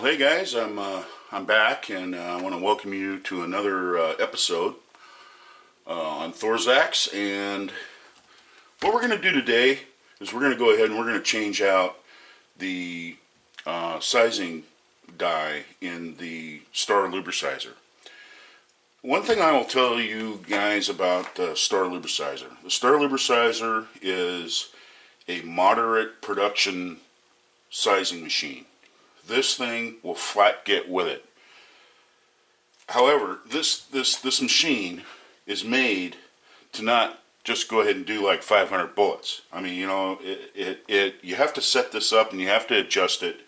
Well, hey guys, I'm back, and I want to welcome you to another episode on Thorsaxe. And what we're going to do today is we're going to go ahead and we're going to change out the sizing die in the Star Lube Seizer. One thing I will tell you guys about the Star Lube Seizer: the Star Lube Seizer is a moderate production sizing machine. This thing will flat get with it. However, this machine is made to not just go ahead and do like 500 bullets. I mean, you know, you have to set this up and you have to adjust it,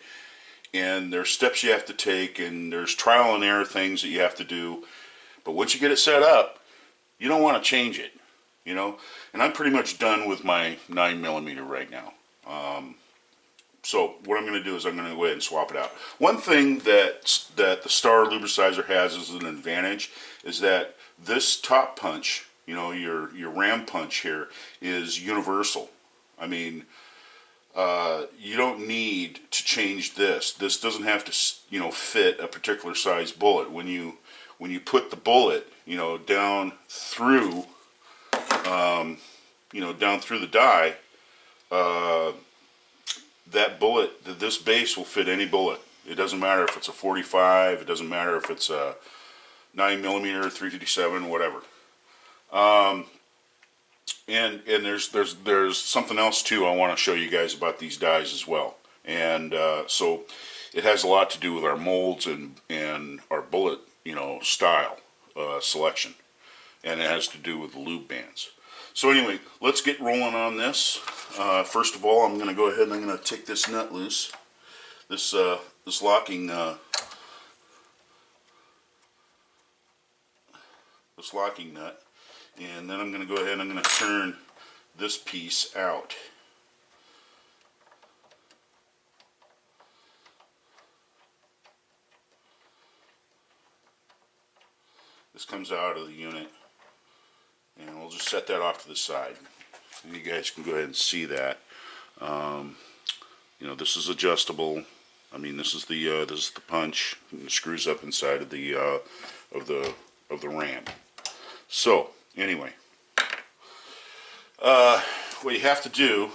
and there's steps you have to take, and there's trial and error things that you have to do. But once you get it set up, you don't want to change it, you know. And I'm pretty much done with my 9mm right now. So what I'm going to do is I'm going to go ahead and swap it out. One thing that the Star Lube Seizer has as an advantage is that this top punch, you know, your ram punch here, is universal. I mean, you don't need to change this. This doesn't have to, you know, fit a particular size bullet. When you put the bullet, you know, down through, down through the die, that bullet, this base will fit any bullet. It doesn't matter if it's a 45, it doesn't matter if it's a 9mm, 357, whatever. And there's something else too I want to show you guys about these dies as well. And so it has a lot to do with our molds and our bullet, you know, style selection, and it has to do with the lube bands. So anyway, let's get rolling on this. First of all, I'm going to go ahead and I'm going to take this nut loose. This locking nut, and then I'm going to go ahead and I'm going to turn this piece out. This comes out of the unit, and we'll just set that off to the side. And you guys can go ahead and see that. You know, this is adjustable. I mean, this is the punch. And it screws up inside of the ram. So anyway, what you have to do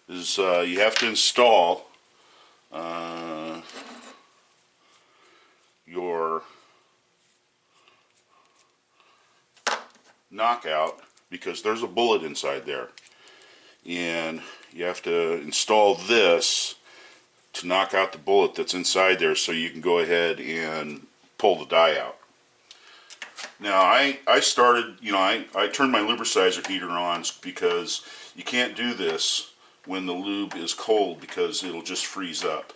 is you have to install your knockout, because there's a bullet inside there, and you have to install this to knock out the bullet that's inside there, so you can go ahead and pull the die out. Now I started, you know, I turned my Lubsizer heater on, because you can't do this when the lube is cold, because it'll just freeze up.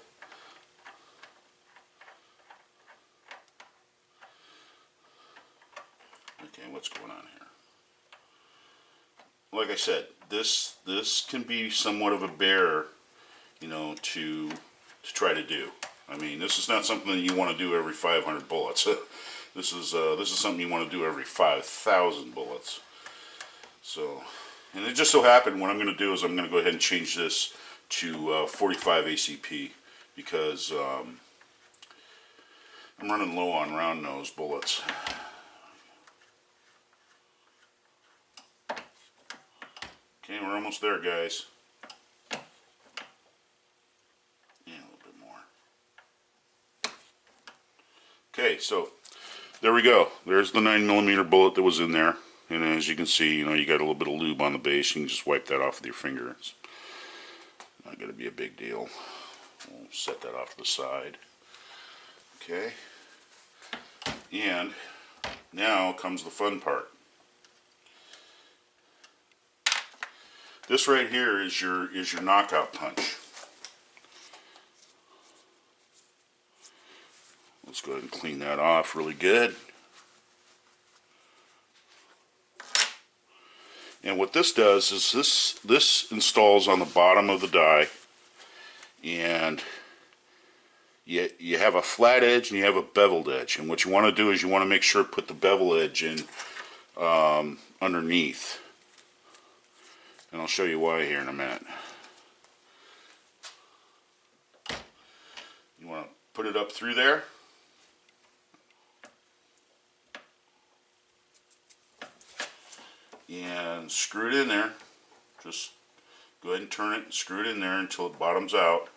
Okay, what's going on here? Like I said, this can be somewhat of a bear, you know, to try to do. I mean, this is not something that you want to do every 500 bullets. This is something you want to do every 5,000 bullets. So, and it just so happened what I'm going to do is I'm going to go ahead and change this to 45 ACP, because I'm running low on round nose bullets. Okay, we're almost there, guys. Yeah, a little bit more. Okay, so there we go. There's the 9mm bullet that was in there. And as you can see, you know, you got a little bit of lube on the base. You can just wipe that off with your finger. It's not going to be a big deal. We'll set that off to the side. Okay. And now comes the fun part. This right here is your knockout punch. Let's go ahead and clean that off really good. And what this does is this installs on the bottom of the die, and you have a flat edge and you have a beveled edge. And what you want to do is you want to make sure to put the bevel edge in underneath. And I'll show you why here in a minute. You want to put it up through there. And screw it in there. Just go ahead and turn it and screw it in there until it bottoms out.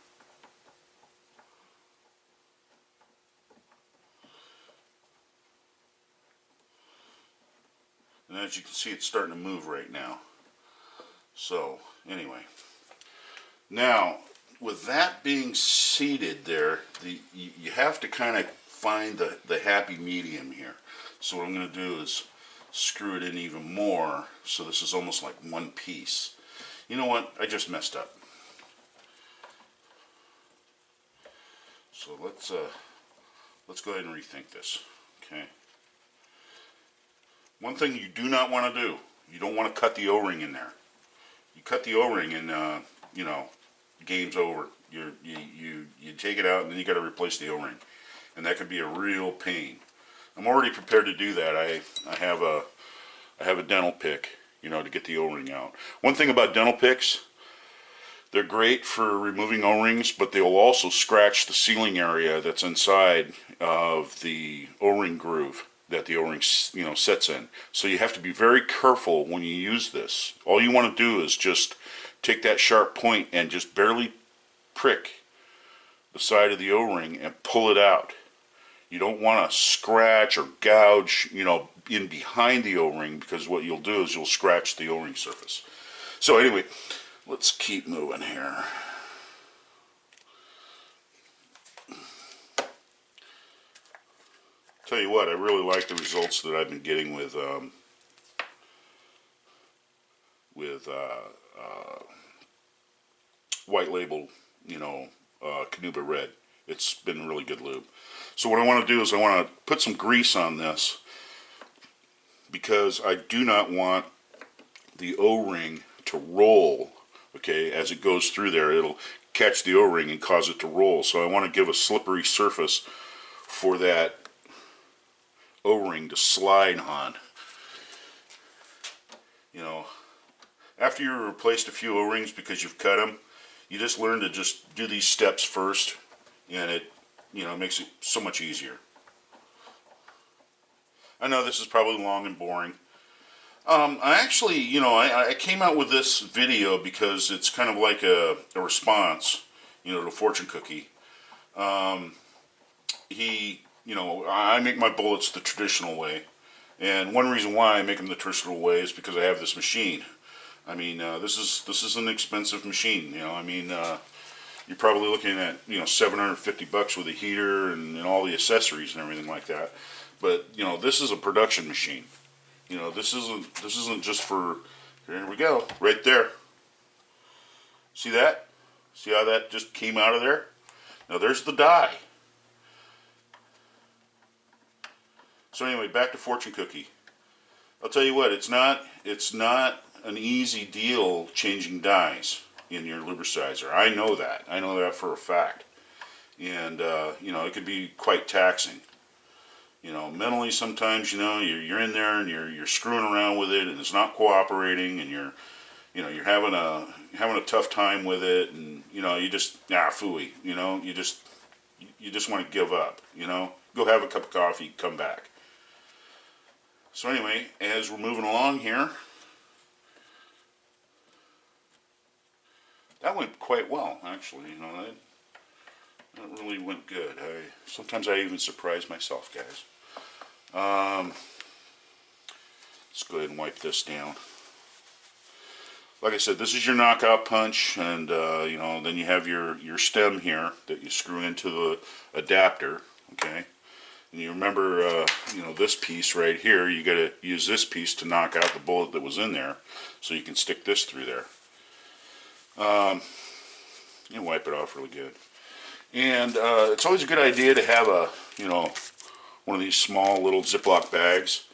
And as you can see, it's starting to move right now. So, anyway. Now, with that being seated there, you have to kind of find the happy medium here. So what I'm going to do is screw it in even more, so this is almost like one piece. You know what? I just messed up. So let's go ahead and rethink this. Okay. One thing you do not want to do, you don't want to cut the O-ring in there. You cut the O-ring and you know, game's over. You take it out and then you got to replace the O-ring, and that could be a real pain. I'm already prepared to do that. I have a dental pick, you know, to get the O-ring out. One thing about dental picks, they're great for removing O-rings, but they will also scratch the sealing area that's inside of the O-ring groove that the O-ring, you know, sets in. So you have to be very careful when you use this. All you want to do is just take that sharp point and just barely prick the side of the O-ring and pull it out. You don't want to scratch or gouge, you know, in behind the O-ring, because what you'll do is you'll scratch the O-ring surface. So anyway, let's keep moving here. Tell you what, I really like the results that I've been getting with white label, you know, Canuba Red. It's been really good lube. So what I want to do is I want to put some grease on this, because I do not want the O-ring to roll. Okay, as it goes through there, it'll catch the O-ring and cause it to roll. So I want to give a slippery surface for that O-ring to slide on. You know, after you've replaced a few O-rings because you've cut them, you just learn to just do these steps first, and it, you know, makes it so much easier. I know this is probably long and boring. I actually, you know, I came out with this video because it's kind of like a response, you know, to Fortune Cookie. You know, I make my bullets the traditional way, and one reason why I make them the traditional way is because I have this machine. I mean, this is an expensive machine. You know, I mean, you're probably looking at, you know, $750 with a heater and all the accessories and everything like that. But you know, this is a production machine. You know, this isn't just for. Here we go, right there. See that? See how that just came out of there? Now there's the die. So anyway, back to Fortune Cookie. I'll tell you what, it's not an easy deal changing dies in your Lubsizer. I know that. I know that for a fact. And you know, it could be quite taxing. You know, mentally sometimes, you know, you're in there and you're screwing around with it and it's not cooperating, and you're having a tough time with it, and you know, you just phooey, you know, you just want to give up, you know, go have a cup of coffee, come back. So anyway, as we're moving along here, that went quite well, actually. You know, that really went good. Sometimes I even surprise myself, guys. Let's go ahead and wipe this down. Like I said, this is your knockout punch, and you know, then you have your stem here that you screw into the adapter. Okay, and you remember, you know, this piece right here. You got to use this piece to knock out the bullet that was in there, so you can stick this through there. You wipe it off really good. And it's always a good idea to have a, you know, one of these small little Ziploc bags.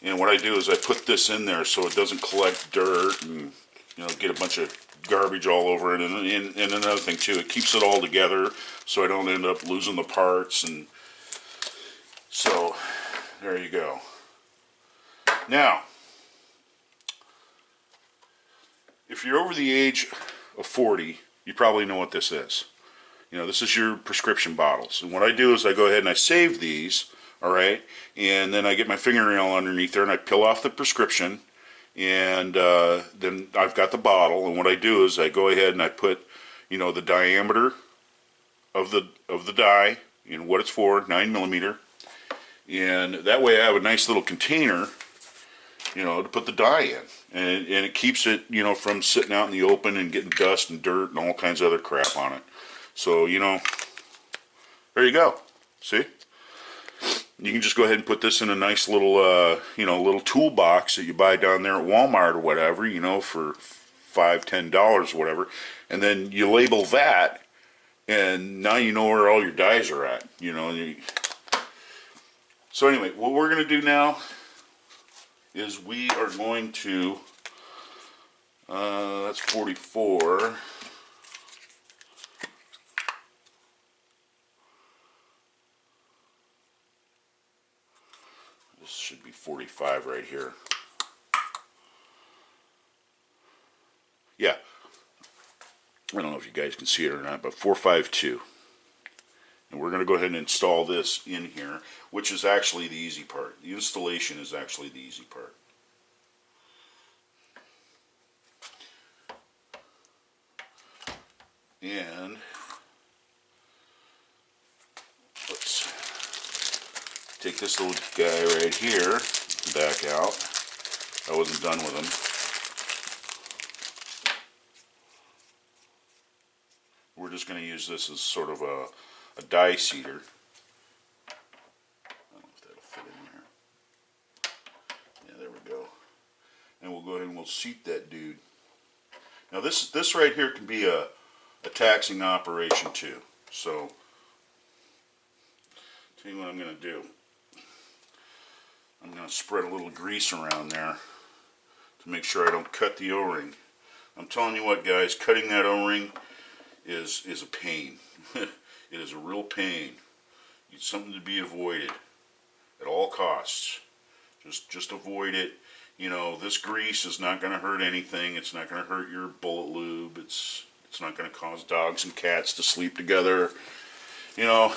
And what I do is I put this in there so it doesn't collect dirt and, you know, get a bunch of garbage all over it. And another thing too, it keeps it all together so I don't end up losing the parts. And so there you go. Now, if you're over the age of 40, you probably know what this is. You know, this is your prescription bottles. And what I do is I go ahead and I save these, all right, and then I get my fingernail underneath there and I peel off the prescription, and then I've got the bottle. And what I do is I go ahead and I put, you know, the diameter of the dye and what it's for, 9mm, and that way I have a nice little container, you know, to put the dye in, and it keeps it, you know, from sitting out in the open and getting dust and dirt and all kinds of other crap on it. So, you know, there you go. See? You can just go ahead and put this in a nice little, you know, little toolbox that you buy down there at Walmart or whatever, you know, for $5, $10 or whatever, and then you label that, and now you know where all your dyes are at, you know. So anyway, what we're going to do now is we are going to, that's 44. This should be 45 right here. Yeah. I don't know if you guys can see it or not, but 452. And we're going to go ahead and install this in here, which is actually the easy part. The installation is actually the easy part. And let's take this little guy right here, back out. I wasn't done with him. We're just going to use this as sort of a dye seeder. I don't know if that'll fit in there. Yeah, there we go. And we'll go ahead and we'll seat that dude. Now this right here can be a taxing operation too. So, tell you what I'm going to do. I'm going to spread a little grease around there to make sure I don't cut the O-ring. I'm telling you what, guys, cutting that O-ring is a pain. It is a real pain. It's something to be avoided at all costs. Just avoid it. You know, this grease is not going to hurt anything. It's not going to hurt your bullet lube. It's not going to cause dogs and cats to sleep together. You know.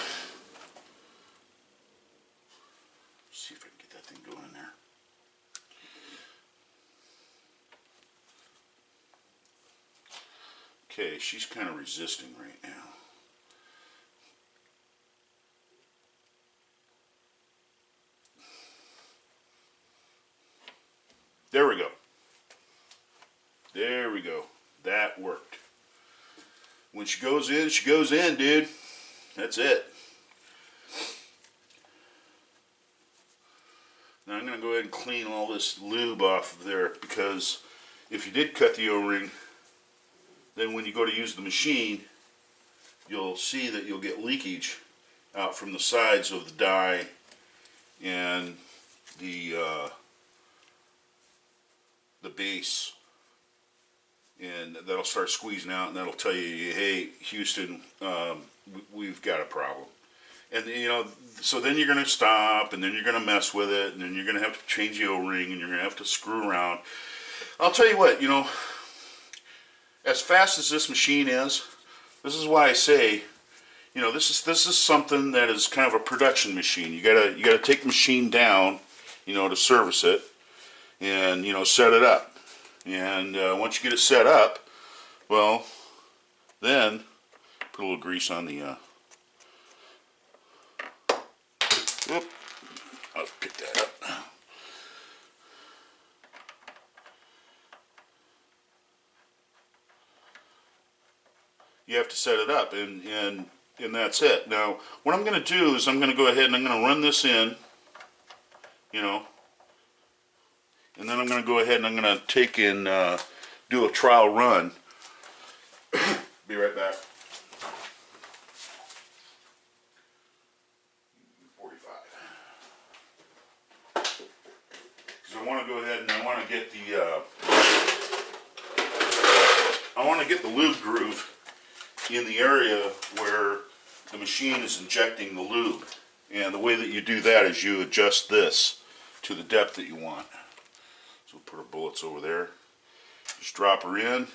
See if I can get that thing going in there. Okay, she's kind of resisting right now. There we go. There we go. That worked. When she goes in, dude. That's it. Now I'm going to go ahead and clean all this lube off of there, because if you did cut the O-ring, then when you go to use the machine, you'll see that you'll get leakage out from the sides of the dye and the base, and that'll start squeezing out, and that'll tell you, hey, Houston, we've got a problem. And you know, so then you're going to stop, and then you're going to mess with it, and then you're going to have to change the O-ring, and you're going to have to screw around. I'll tell you what, you know, as fast as this machine is, this is why I say, you know, this is something that is kind of a production machine. You gotta take the machine down, you know, to service it, and you know, set it up. And once you get it set up, well, then put a little grease on the. Whoop! I'll pick that up. You have to set it up, and that's it. Now, what I'm going to do is I'm going to go ahead and I'm going to run this in, you know, and then I'm going to go ahead and I'm going to take and do a trial run. Be right back. 45. Because I want to go ahead and I want to get the lube groove in the area where the machine is injecting the lube. And the way that you do that is you adjust this to the depth that you want. So we'll put our bullets over there. Just drop her in.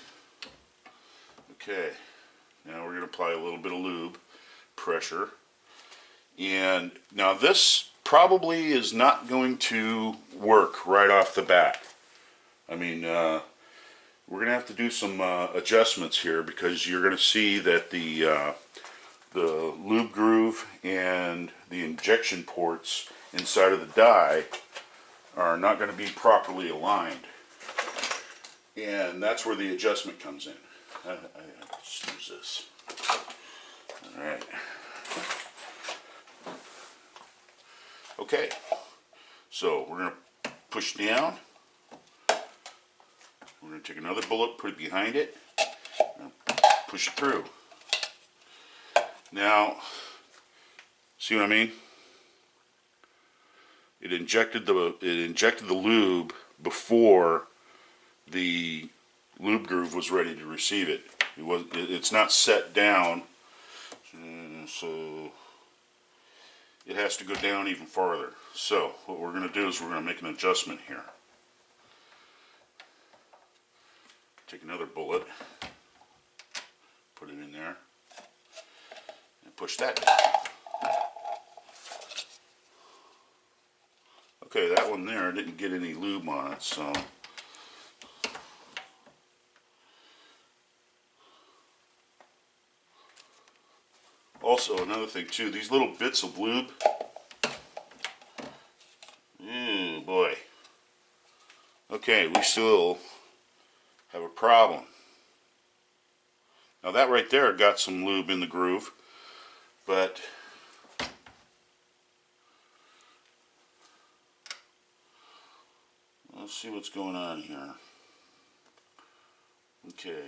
Okay. Now we're going to apply a little bit of lube, pressure. And now this probably is not going to work right off the bat. I mean, we're going to have to do some adjustments here, because you're going to see that the lube groove and the injection ports inside of the die are not going to be properly aligned. And that's where the adjustment comes in. Just use this. Alright. Okay. So we're going to push down. We're going to take another bullet, put it behind it, and push it through. Now, see what I mean? It injected the lube before the lube groove was ready to receive it. It's not set down, so it has to go down even farther. So what we're going to do is we're going to make an adjustment here. Take another bullet, put it in there, and push that down. Okay, that one there didn't get any lube on it, so also another thing too, these little bits of lube, ooh boy. Okay, we still have a problem. Now that right there got some lube in the groove, but let's see what's going on here. Okay,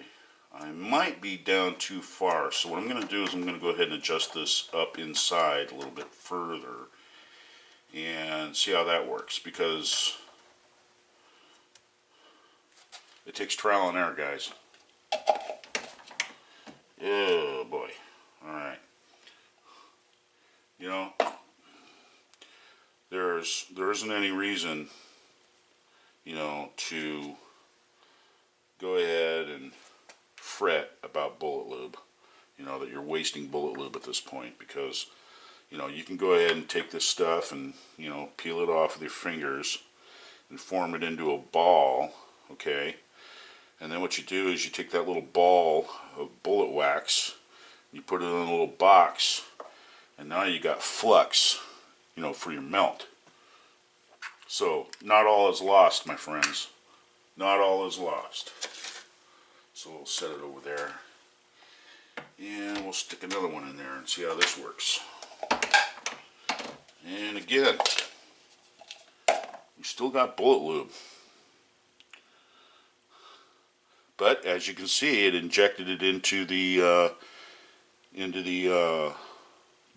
I might be down too far, so what I'm going to do is I'm going to go ahead and adjust this up inside a little bit further and see how that works, because it takes trial and error, guys. Oh boy. Alright. You know, there isn't any reason, you know, to go ahead and fret about bullet lube. You know, that you're wasting bullet lube at this point, because, you know, you can go ahead and take this stuff and, you know, peel it off with your fingers and form it into a ball, okay? And then what you do is you take that little ball of bullet wax, you put it in a little box, and now you got flux, you know, for your melt. So, not all is lost, my friends. Not all is lost. So we'll set it over there. And we'll stick another one in there and see how this works. And again, we still got bullet lube. But as you can see, it injected it into the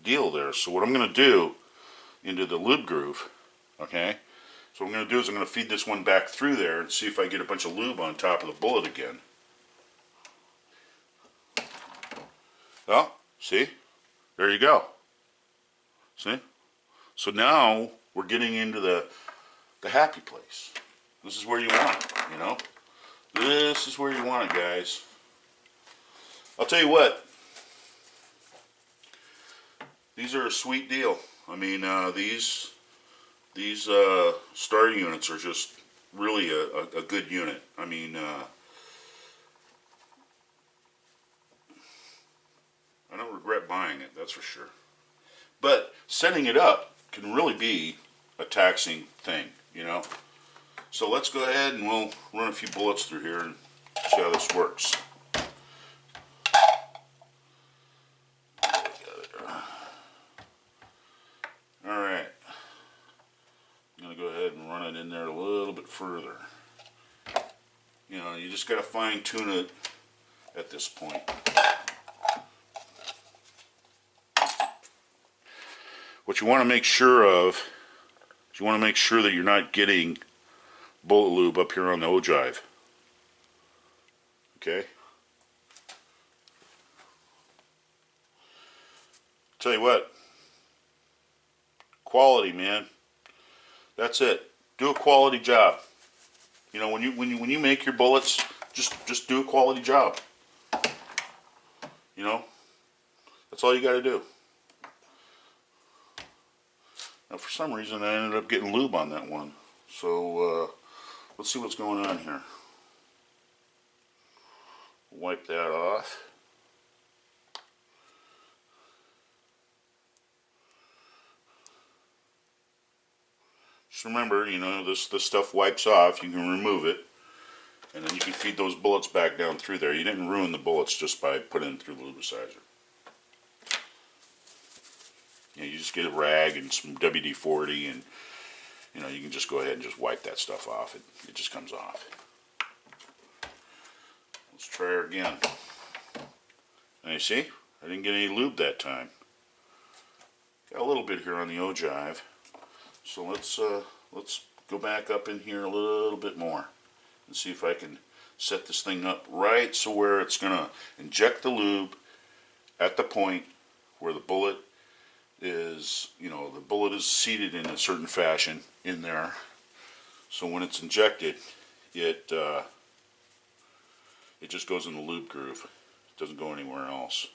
deal there. So what I'm going to do, into the lube groove, okay? So what I'm going to do is I'm going to feed this one back through there and see if I get a bunch of lube on top of the bullet again. Well, see? There you go. See? So now we're getting into the happy place. This is where you want it, you know? This is where you want it, guys. I'll tell you what. These are a sweet deal. I mean, these Star units are just really a good unit. I mean, I don't regret buying it, that's for sure. But setting it up can really be a taxing thing, you know. So let's go ahead and we'll run a few bullets through here and see how this works. Alright. I'm going to go ahead and run it in there a little bit further. You know, you just got to fine tune it at this point. What you want to make sure of is you want to make sure that you're not getting bullet lube up here on the ogive. Okay? Tell you what. Quality, man. That's it. Do a quality job. You know, when you make your bullets, just do a quality job. You know, that's all you got to do. Now, for some reason, I ended up getting lube on that one. So, let's see what's going on here. Wipe that off. Just remember, you know, this stuff wipes off. You can remove it, and then you can feed those bullets back down through there. You didn't ruin the bullets just by putting them through the Lubsizer. You know, you just get a rag and some WD-40, and you know, you can just go ahead and just wipe that stuff off. It just comes off. Let's try her again. And you see, I didn't get any lube that time. Got a little bit here on the ogive. So let's go back up in here a little bit more and see if I can set this thing up right so where it's gonna inject the lube at the point where the bullet is, you know, the bullet is seated in a certain fashion in there. So when it's injected, it just goes in the lube groove. It doesn't go anywhere else.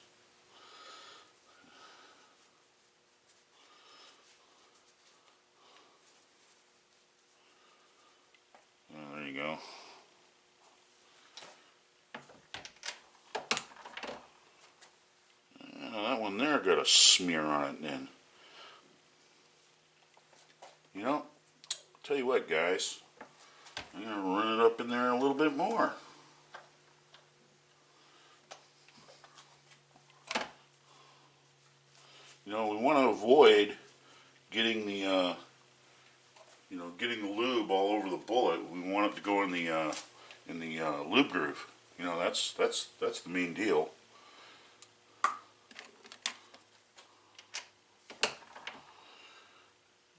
There you go. That one there got a smear on it then. You know, I'll tell you what, guys. I'm going to run it up in there a little bit more. You know, we want to avoid getting the getting the lube all over the bullet. We want it to go in the lube groove. You know, that's the main deal.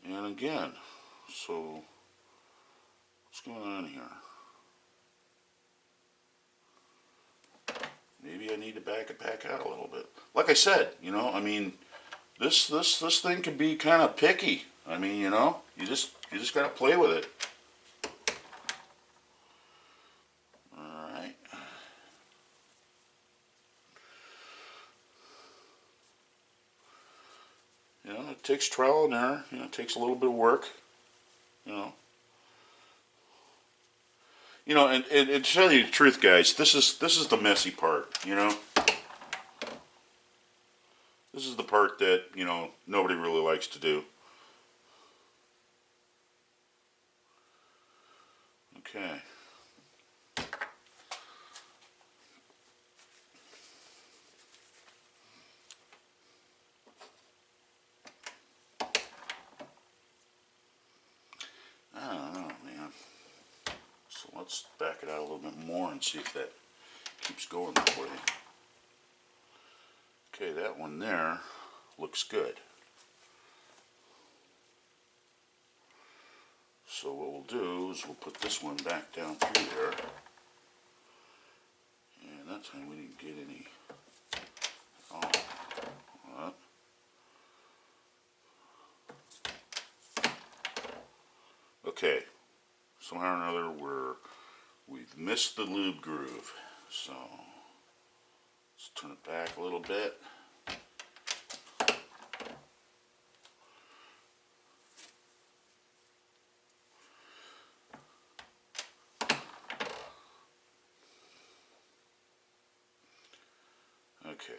And again, so what's going on here? Maybe I need to back it back out a little bit. Like I said, you know, I mean, this thing can be kind of picky. I mean, you know, you just got to play with it. All right. You know, it takes trial and error. You know, it takes a little bit of work. You know. You know, and to tell you the truth, guys, this is the messy part. You know. This is the part that, you know, nobody really likes to do. Okay. I don't know, man. So let's back it out a little bit more and see if that keeps going for you. Okay, that one there looks good. So what we'll do is we'll put this one back down through there. And that time we didn't get any at all. Okay, somehow or another we've missed the lube groove. So let's turn it back a little bit. Okay.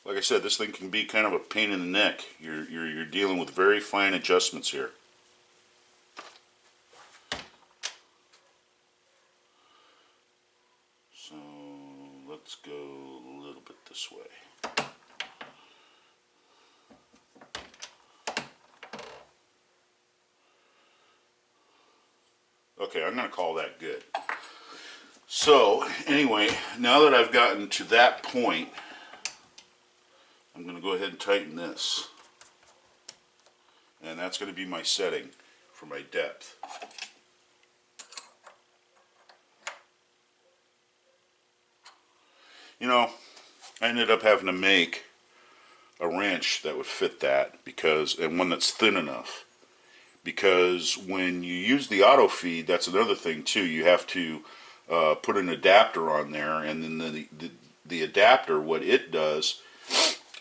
Like I said, this thing can be kind of a pain in the neck. You're dealing with very fine adjustments here. So let's go a little bit this way. Okay, I'm going to call that good. So anyway, now that I've gotten to that point, I'm going to go ahead and tighten this. And that's going to be my setting for my depth. You know, I ended up having to make a wrench that would fit that, and one that's thin enough, because when you use the auto feed, that's another thing too. You have to put an adapter on there, and then the adapter, what it does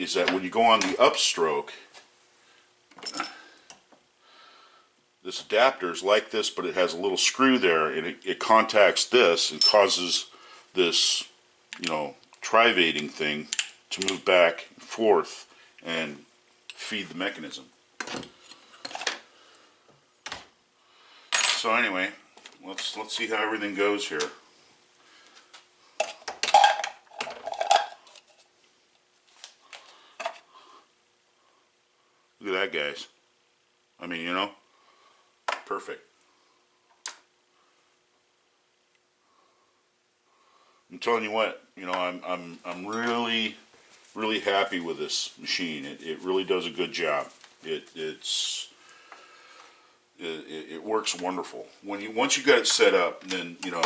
is that when you go on the upstroke, this adapter is like this, but it has a little screw there, and it contacts this and causes this, you know, trivating thing to move back and forth and feed the mechanism. So anyway, let's see how everything goes here. Look at that, guys. I mean, you know, perfect. I'm telling you what, you know, I'm really happy with this machine. It really does a good job. It works wonderful. Once you got it set up, then you know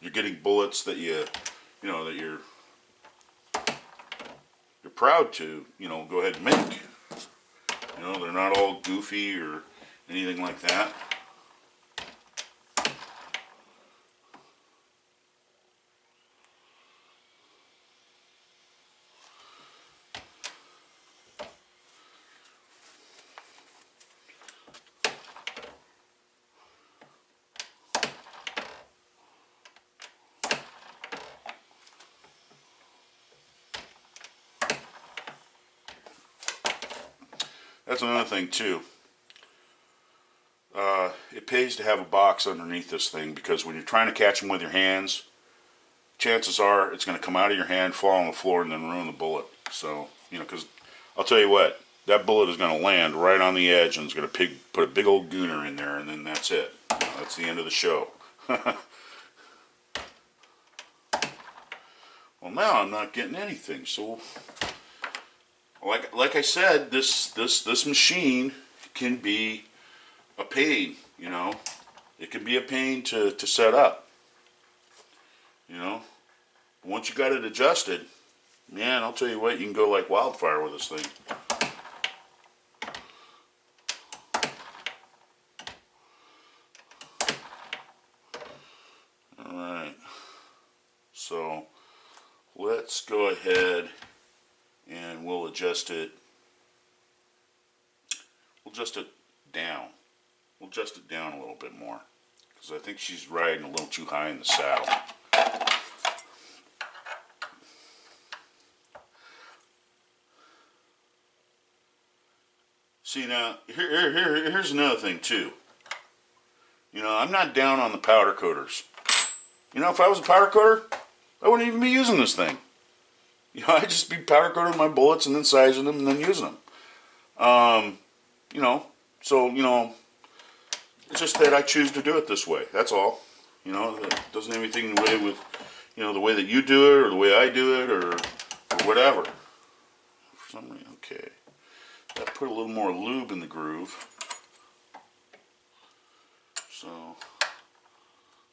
you're getting bullets that you're proud to, you know, go ahead and make. You know, they're not all goofy or anything like that. That's another thing too. It pays to have a box underneath this thing, because when you're trying to catch them with your hands, chances are it's going to come out of your hand, fall on the floor, and then ruin the bullet. So, you know, because I'll tell you what, that bullet is going to land right on the edge, and it's going to put a big old gooner in there, and then that's it. You know, that's the end of the show. Well, now I'm not getting anything. So, like I said, this machine can be a pain. You know, it can be a pain to set up. You know, once you got it adjusted, man, I'll tell you what, you can go like wildfire with this thing. Alright, so let's go ahead and we'll adjust it. We'll adjust it down. We'll adjust it down a little bit more, because I think she's riding a little too high in the saddle. See, now, here's another thing too. You know, I'm not down on the powder coaters. You know, if I was a powder coater, I wouldn't even be using this thing. You know, I'd just be powder coating my bullets and then sizing them and then using them. You know, so, you know, it's just that I choose to do it this way. That's all. You know, it doesn't have anything to do with, you know, the way that you do it or the way I do it or whatever. For some reason, okay. I put a little more lube in the groove. So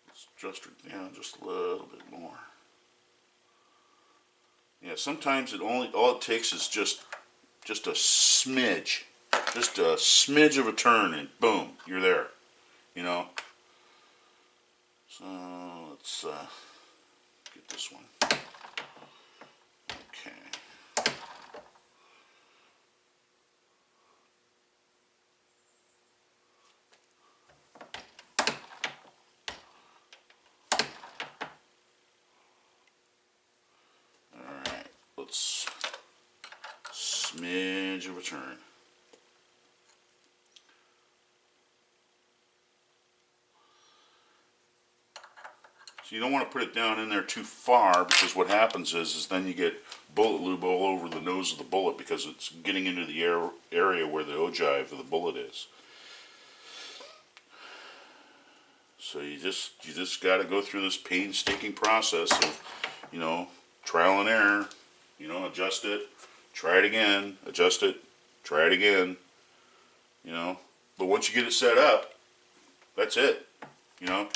let's adjust her down just a little bit more. Yeah, sometimes all it takes is just a smidge. Just a smidge of a turn, and boom, you're there. You know? So let's get this one. Okay. Alright, let's smidge of a turn. So you don't want to put it down in there too far, because what happens is then you get bullet lube all over the nose of the bullet, because it's getting into the area where the ogive of the bullet is. So you just got to go through this painstaking process of, you know, trial and error. You know, adjust it, try it again, adjust it, try it again. You know, but once you get it set up, that's it. You know.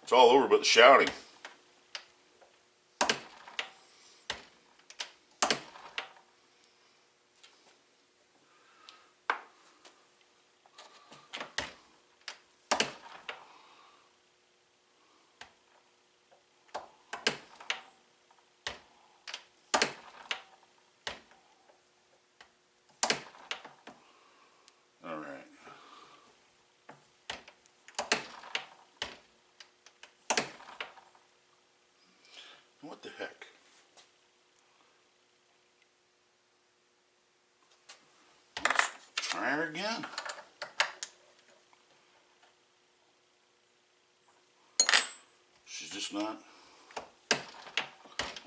It's all over but the shouting. the heck? Let's try her again. She's just not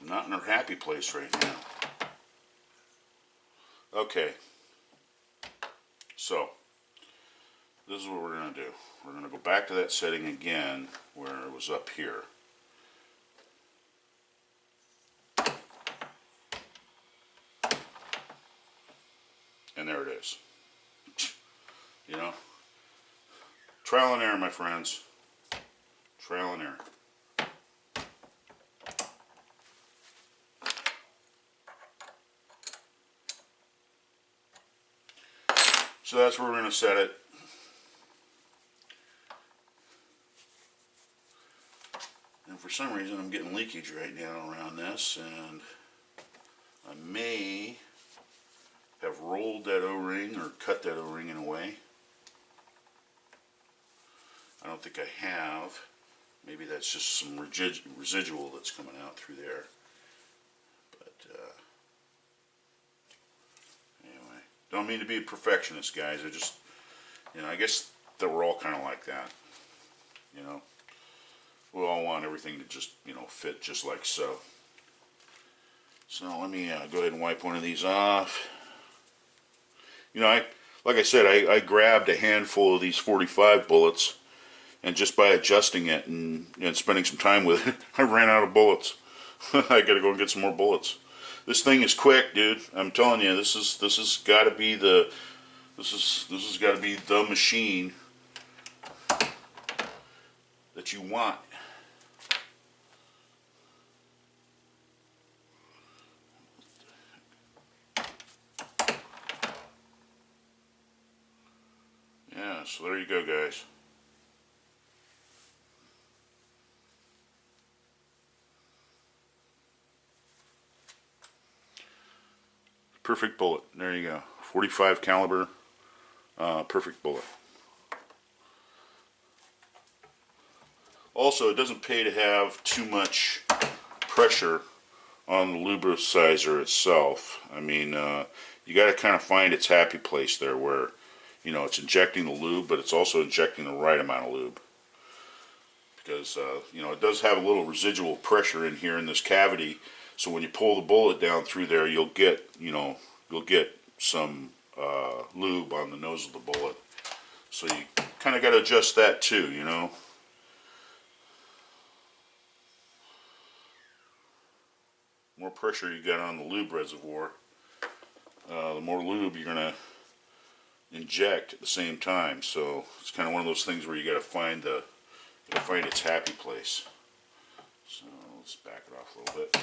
in her happy place right now. Okay. So, this is what we're going to do. We're going to go back to that setting again where it was up here. And there it is. You know, trial and error, my friends. Trial and error. So that's where we're going to set it. And for some reason I'm getting leakage right now around this, and I may have rolled that O-ring or cut that O-ring in a way. I don't think I have. Maybe that's just some residual that's coming out through there. But anyway, don't mean to be a perfectionist, guys. I just, you know, I guess that we're all kind of like that. You know, we all want everything to just, you know, fit just like so. So let me go ahead and wipe one of these off. You know, like I said, I grabbed a handful of these 45 bullets, and just by adjusting it and spending some time with it, I ran out of bullets. I gotta go and get some more bullets. This thing is quick, dude. I'm telling you, this has got to be the machine that you want. Yeah, so there you go, guys. Perfect bullet. There you go. 45 caliber. Perfect bullet. Also, it doesn't pay to have too much pressure on the Lube Seizer itself. I mean, you got to kind of find its happy place there where, you know, it's injecting the lube, but it's also injecting the right amount of lube. Because, you know, it does have a little residual pressure in here in this cavity. So when you pull the bullet down through there, you'll get, you know, some lube on the nose of the bullet. So you kind of got to adjust that too, you know. More pressure you got on the lube reservoir, the more lube you're gonna inject at the same time. So it's kind of one of those things where you got to find its happy place. So let's back it off a little bit.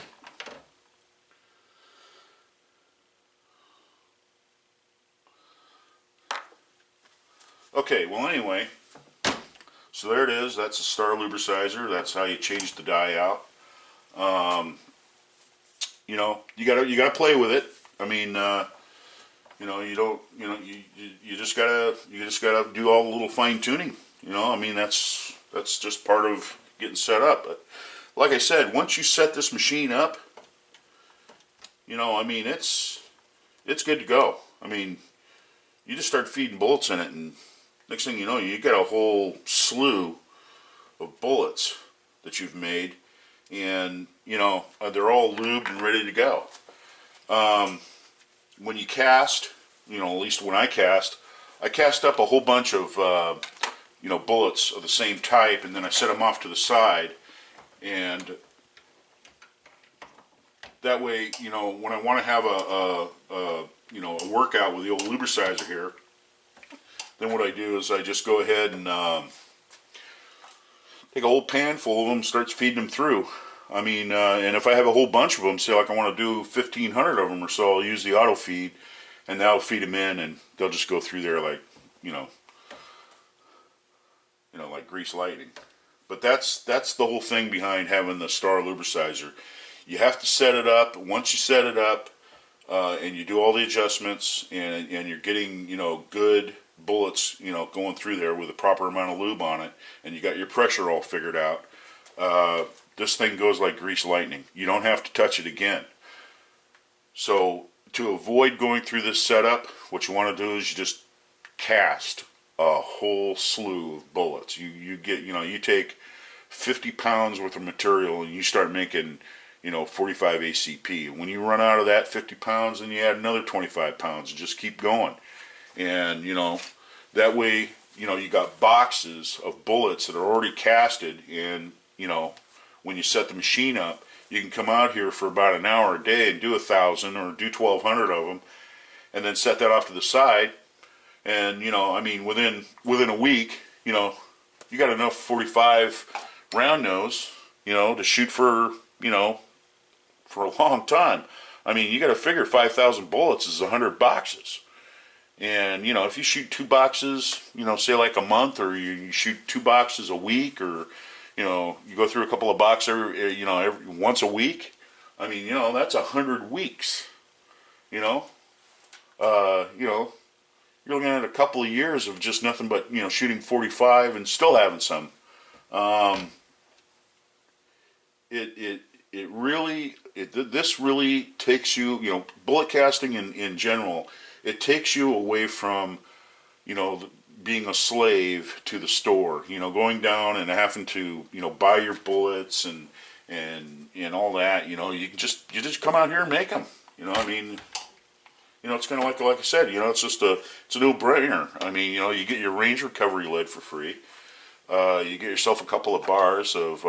Okay, well anyway, so there it is. That's a Star Lube Seizer. That's how you change the dye out. You know, you gotta play with it. I mean, you know, you just gotta do all the little fine tuning. You know, I mean that's just part of getting set up. But like I said, once you set this machine up, you know, I mean it's good to go. I mean, you just start feeding bullets in it, and next thing you know, you got a whole slew of bullets that you've made, and you know they're all lubed and ready to go. When you cast, you know, at least when I cast up a whole bunch of you know, bullets of the same type, and then I set them off to the side, and that way, you know, when I want to have you know, a workout with the old Lube Seizer here, then what I do is I just go ahead and take a whole pan full of them, starts feeding them through. I mean, and if I have a whole bunch of them, say like I want to do 1,500 of them or so, I'll use the auto feed, and that'll feed them in, and they'll just go through there like, you know, like grease lightning. But that's the whole thing behind having the Star Lube Seizer. You have to set it up. Once you set it up, and you do all the adjustments, and you're getting, you know, good bullets, you know, going through there with the proper amount of lube on it, and you got your pressure all figured out, this thing goes like greased lightning. You don't have to touch it again. So to avoid going through this setup, what you want to do is you just cast a whole slew of bullets. You get, you take 50 pounds worth of material and you start making, 45 ACP. When you run out of that 50 pounds, then you add another 25 pounds and just keep going. And, that way, you got boxes of bullets that are already casted, and, when you set the machine up, you can come out here for about an hour a day and do 1,000 or do 1,200 of them, and then set that off to the side. And, within a week, you got enough 45 round nose, to shoot for, for a long time. I mean, you got to figure 5,000 bullets is 100 boxes. And, if you shoot 2 boxes, say like a month, or you shoot 2 boxes a week, or, you go through a couple of boxes every once a week, I mean, that's 100 weeks, you're looking at a couple of years of just nothing but, shooting 45 and still having some. This really takes you, bullet casting in general, it takes you away from, being a slave to the store, going down and having to, buy your bullets and all that, you just come out here and make them, it's kind of like I said, it's a no-brainer. I mean, you get your range recovery lead for free. You get yourself a couple of bars of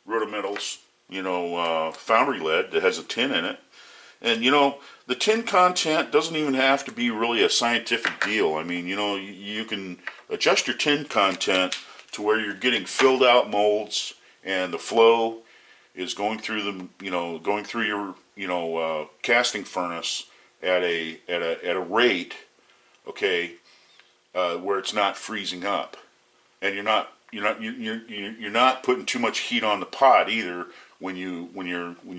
Rotometals, foundry lead that has a tin in it. And, the tin content doesn't even have to be really a scientific deal. I mean, you can adjust your tin content to where you're getting filled out molds and the flow is going through going through your, casting furnace at a rate, okay, where it's not freezing up. And you're not putting too much heat on the pot either when you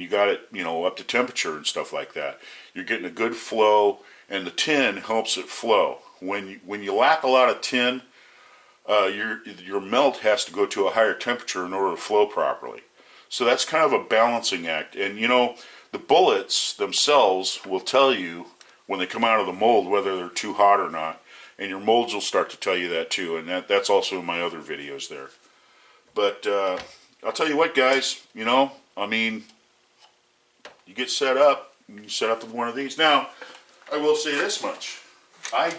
got it, up to temperature and stuff like that. You're getting a good flow, and the tin helps it flow. When you lack a lot of tin, your melt has to go to a higher temperature in order to flow properly. So that's kind of a balancing act. And the bullets themselves will tell you when they come out of the mold whether they're too hot or not. And your molds will start to tell you that too, and that's also in my other videos there. But I'll tell you what, guys, I mean, you get set up, you set up with one of these. Now, I will say this much. I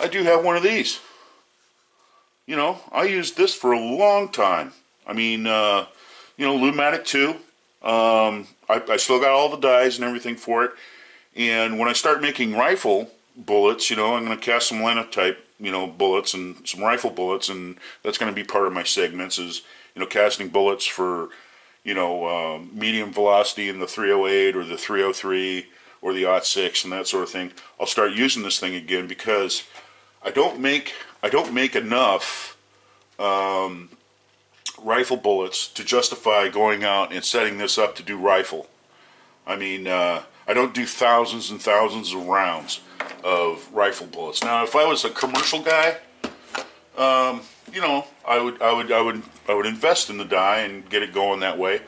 do have one of these. I used this for a long time. I mean, Lumatic 2. I still got all the dies and everything for it. And when I start making rifle bullets, I'm going to cast some linotype, bullets and some rifle bullets, and that's going to be part of my segments is, casting bullets for, medium velocity in the 308 or the 303 or the 06 and that sort of thing. I'll start using this thing again because I don't make enough rifle bullets to justify going out and setting this up to do rifle. I mean, I don't do thousands and thousands of rounds of rifle bullets. Now, if I was a commercial guy, I would invest in the die and get it going that way.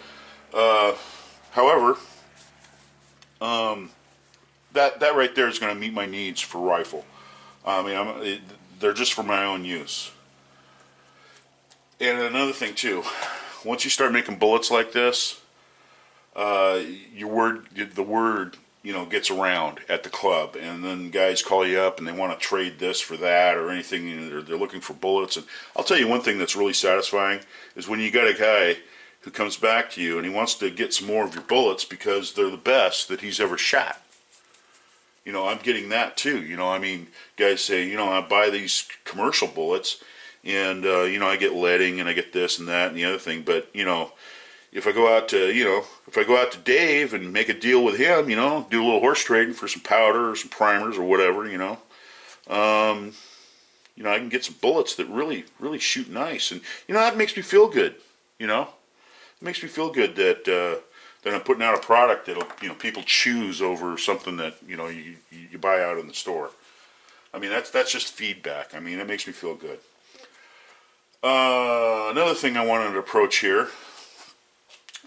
However, that right there is going to meet my needs for rifle. I mean, they're just for my own use. And another thing too, once you start making bullets like this, the word gets around at the club, and then guys call you up and they want to trade this for that or anything. They're looking for bullets. And I'll tell you one thing that's really satisfying is when you got a guy who comes back to you and he wants to get some more of your bullets because they're the best that he's ever shot. I'm getting that too. I mean, guys say, I buy these commercial bullets and I get leading and I get this and that and the other thing, but if I go out to Dave and make a deal with him, do a little horse trading for some powder or some primers or whatever, I can get some bullets that really shoot nice, and that makes me feel good. It makes me feel good that I'm putting out a product that'll people choose over something that you buy out in the store. I mean, that's just feedback. I mean, it makes me feel good. Another thing I wanted to approach here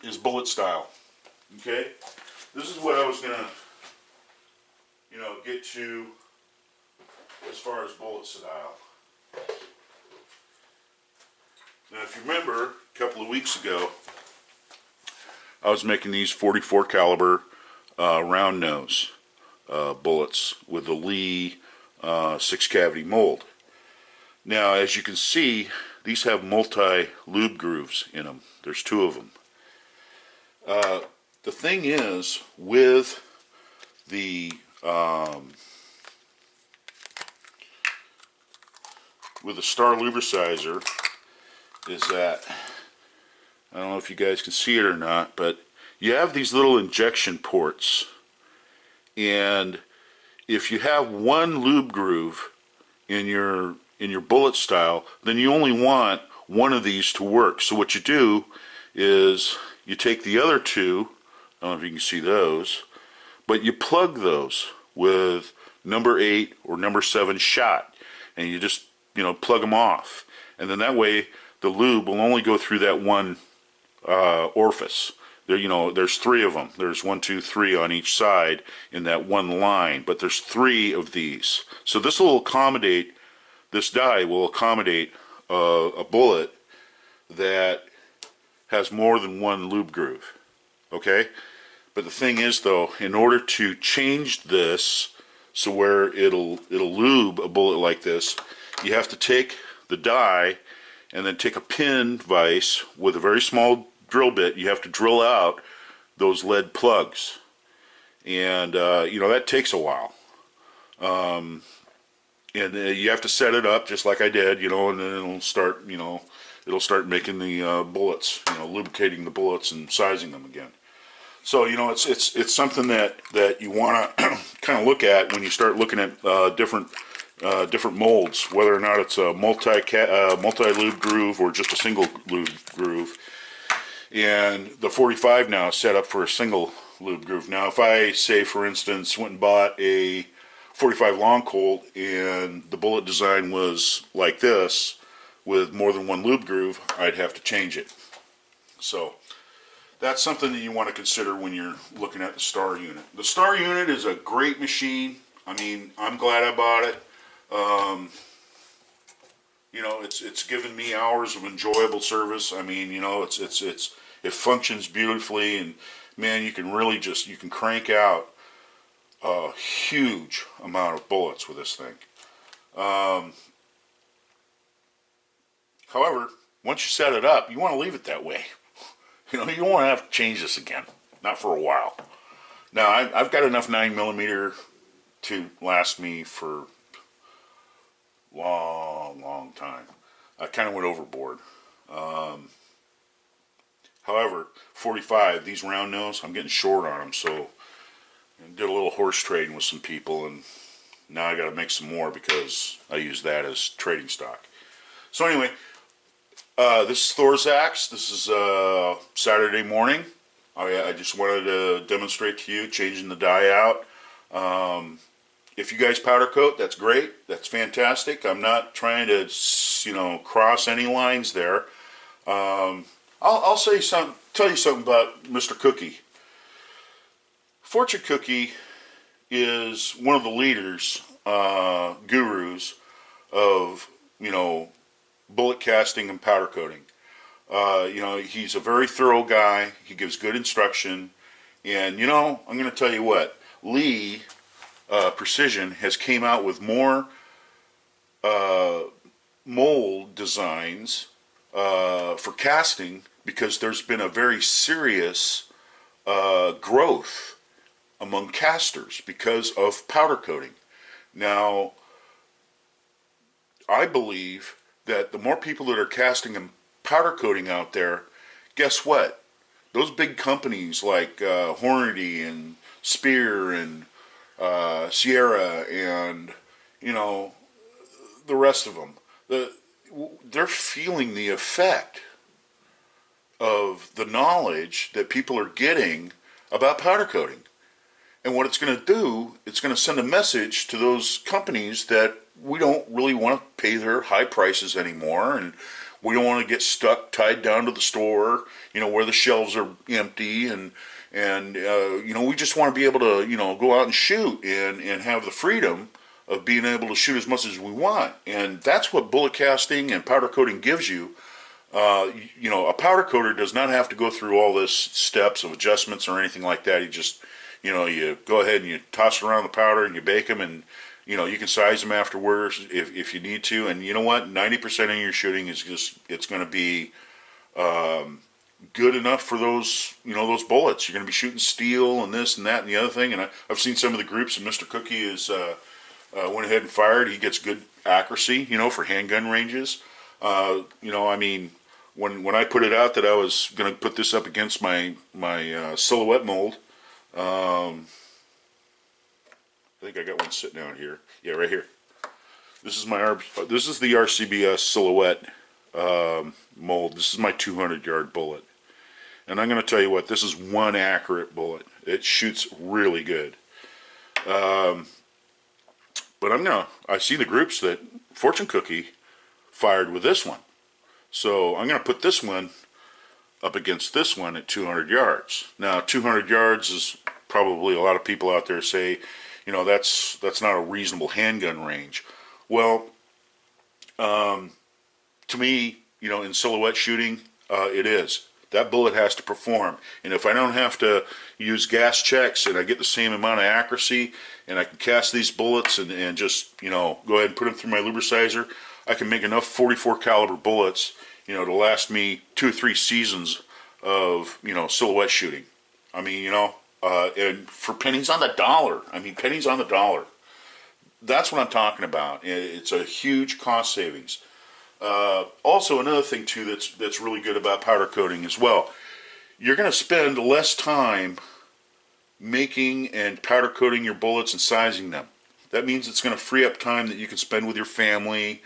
is bullet style. Okay, this is what I was gonna, get to as far as bullet style. Now, if you remember, a couple of weeks ago, I was making these 44 caliber round nose bullets with the Lee 6-cavity mold. Now, as you can see, these have multi-lube grooves in them. There's 2 of them. The thing is, with the Star Lube Seizer, is that, I don't know if you guys can see it or not, but you have these little injection ports, and if you have one lube groove in your bullet style, then you only want one of these to work. So what you do is you take the other 2, I don't know if you can see those, but you plug those with number 8 or number 7 shot, and you just plug them off, and then that way the lube will only go through that one orifice. There's 3 of them. There's 1, 2, 3 on each side in that one line, but there's 3 of these. So this die will accommodate a bullet that has more than one lube groove. Okay? But the thing is, though, in order to change this so where it'll lube a bullet like this, you have to take the die and then take a pin vise with a very small drill bit. You have to drill out those lead plugs, and that takes a while. And you have to set it up just like I did, and then it'll start making the bullets, lubricating the bullets and sizing them again. So it's something that you want to kind of look at when you start looking at different molds, whether or not it's a multi-lube groove or just a single lube groove. And the 45 now is set up for a single lube groove. Now, if I say, for instance, went and bought a 45 long colt and the bullet design was like this with more than one lube groove, I'd have to change it. So that's something that you want to consider when you're looking at the Star unit. The Star unit is a great machine. I mean, I'm glad I bought it. It's given me hours of enjoyable service. I mean, it functions beautifully, and man, you can crank out a huge amount of bullets with this thing. However, once you set it up, you want to leave it that way. You don't want to have to change this again, not for a while. Now, I've got enough 9mm to last me for long time. I kind of went overboard. However, 45, these round nose, I'm getting short on them, so I did a little horse trading with some people, and now I got to make some more because I use that as trading stock. So anyway, this is Thorsaxe. This is Saturday morning. I just wanted to demonstrate to you changing the die out. If you guys powder coat, that's great. That's fantastic. I'm not trying to, cross any lines there. I'll tell you something about Mr. Cookie. Fortune Cookie is one of the leaders, gurus of, bullet casting and powder coating. He's a very thorough guy. He gives good instruction. And, I'm going to tell you what, Lee Precision has came out with more mold designs for casting because there's been a very serious growth among casters because of powder coating. Now, I believe that the more people that are casting and powder coating out there, guess what? Those big companies like Hornady and Spear and Sierra and the rest of them, they're feeling the effect of the knowledge that people are getting about powder coating. And what it's going to do, it's going to send a message to those companies that we don't really want to pay their high prices anymore, and we don't want to get stuck tied down to the store, where the shelves are empty, and we just want to be able to, go out and shoot and have the freedom of being able to shoot as much as we want. And that's what bullet casting and powder coating gives you. A powder coater does not have to go through all this steps of adjustments or anything like that. You just, you go ahead and you toss around the powder and you bake them, and you can size them afterwards if you need to. And you know what? 90% of your shooting is just, it's going to be good enough for those, those bullets. You're going to be shooting steel and this and that and the other thing. And I've seen some of the groups, and Mr. Cookie is went ahead and fired. He gets good accuracy, for handgun ranges. When I put it out that I was going to put this up against my silhouette mold, I think I got one sitting out here. Yeah, right here. This is the RCBS silhouette mold. This is my 200-yard bullet, and I'm going to tell you what. This is one accurate bullet. It shoots really good. But I see the groups that Fortune Cookie fired with this one. So I'm going to put this one up against this one at 200 yards. Now, 200 yards is probably, a lot of people out there say, that's not a reasonable handgun range. Well, to me, in silhouette shooting, it is. That bullet has to perform. And if I don't have to use gas checks and I get the same amount of accuracy and I can cast these bullets and just, go ahead and put them through my Lube Seizer, I can make enough 44 caliber bullets, to last me 2 or 3 seasons of, silhouette shooting. I mean, and for pennies on the dollar. Pennies on the dollar. That's what I'm talking about. It's a huge cost savings. Also, another thing too that's really good about powder coating as well. You're going to spend less time making and powder coating your bullets and sizing them. That means it's going to free up time that you can spend with your family,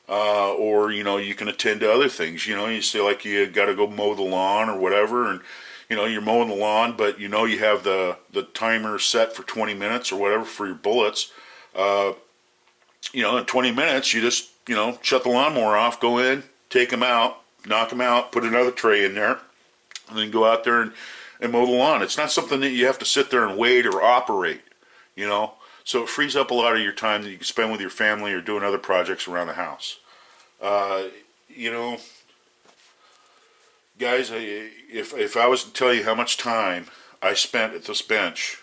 or you can attend to other things. You say like you got to go mow the lawn or whatever, and you're mowing the lawn, but you have the timer set for 20 minutes or whatever for your bullets. In 20 minutes you just shut the lawnmower off, go in, take them out, knock them out, put another tray in there, and then go out there and mow the lawn. It's not something that you have to sit there and wait or operate, So it frees up a lot of your time that you can spend with your family or doing other projects around the house. Guys, if I was to tell you how much time I spent at this bench,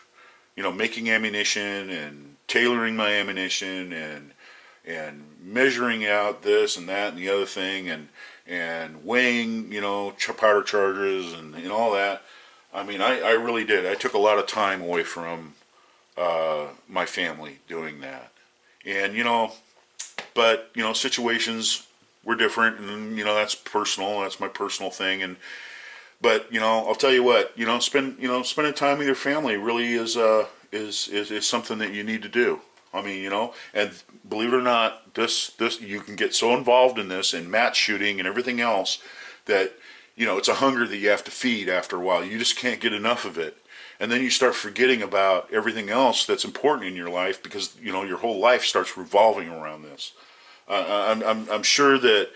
making ammunition and tailoring my ammunition and measuring out this and that and the other thing and weighing, powder charges and all that. I really did. I took a lot of time away from my family doing that. And, but, situations were different, and, that's personal. That's my personal thing. But, I'll tell you what, spending time with your family really is something that you need to do. And believe it or not, this you can get so involved in this and match shooting and everything else that, it's a hunger that you have to feed after a while. You just can't get enough of it. And then you start forgetting about everything else that's important in your life because, your whole life starts revolving around this. I'm sure that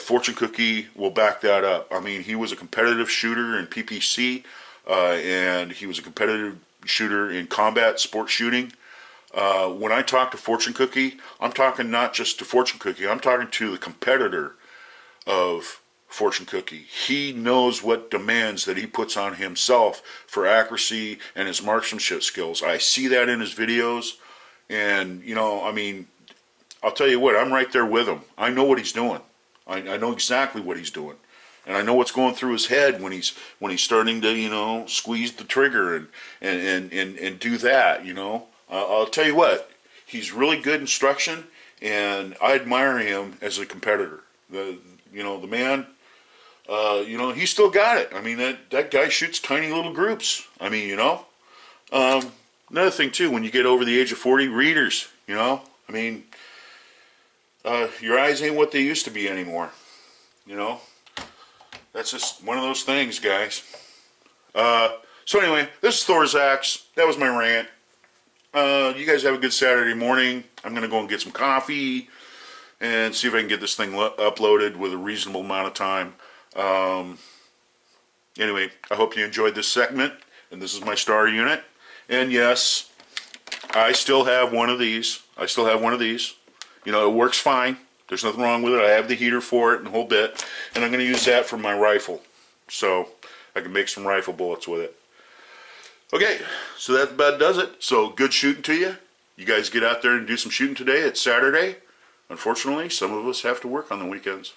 Fortune Cookie will back that up. He was a competitive shooter in PPC, and he was a competitive shooter in combat sports shooting. When I talk to Fortune Cookie, I'm talking not just to Fortune Cookie, I'm talking to the competitor of Fortune Cookie. He knows what demands that he puts on himself for accuracy and his marksmanship skills. I see that in his videos, and I'll tell you what, I'm right there with him. I know what he's doing. I know exactly what he's doing. And I know what's going through his head when he's starting to, squeeze the trigger and do that, I'll tell you what, he's really good instruction, and I admire him as a competitor. The man, he's still got it. That guy shoots tiny little groups. Another thing too, when you get over the age of 40, readers, your eyes ain't what they used to be anymore. That's just one of those things, guys. So anyway, this is Thorsaxe. That was my rant. You guys have a good Saturday morning. I'm going to go and get some coffee and see if I can get this thing uploaded with a reasonable amount of time. Anyway, I hope you enjoyed this segment, and this is my Star unit. And yes, I still have one of these. You know, it works fine. There's nothing wrong with it. I have the heater for it and the whole bit. And I'm going to use that for my rifle. So I can make some rifle bullets with it. Okay, so that about does it. So good shooting to you. You guys get out there and do some shooting today. It's Saturday. Unfortunately, some of us have to work on the weekends.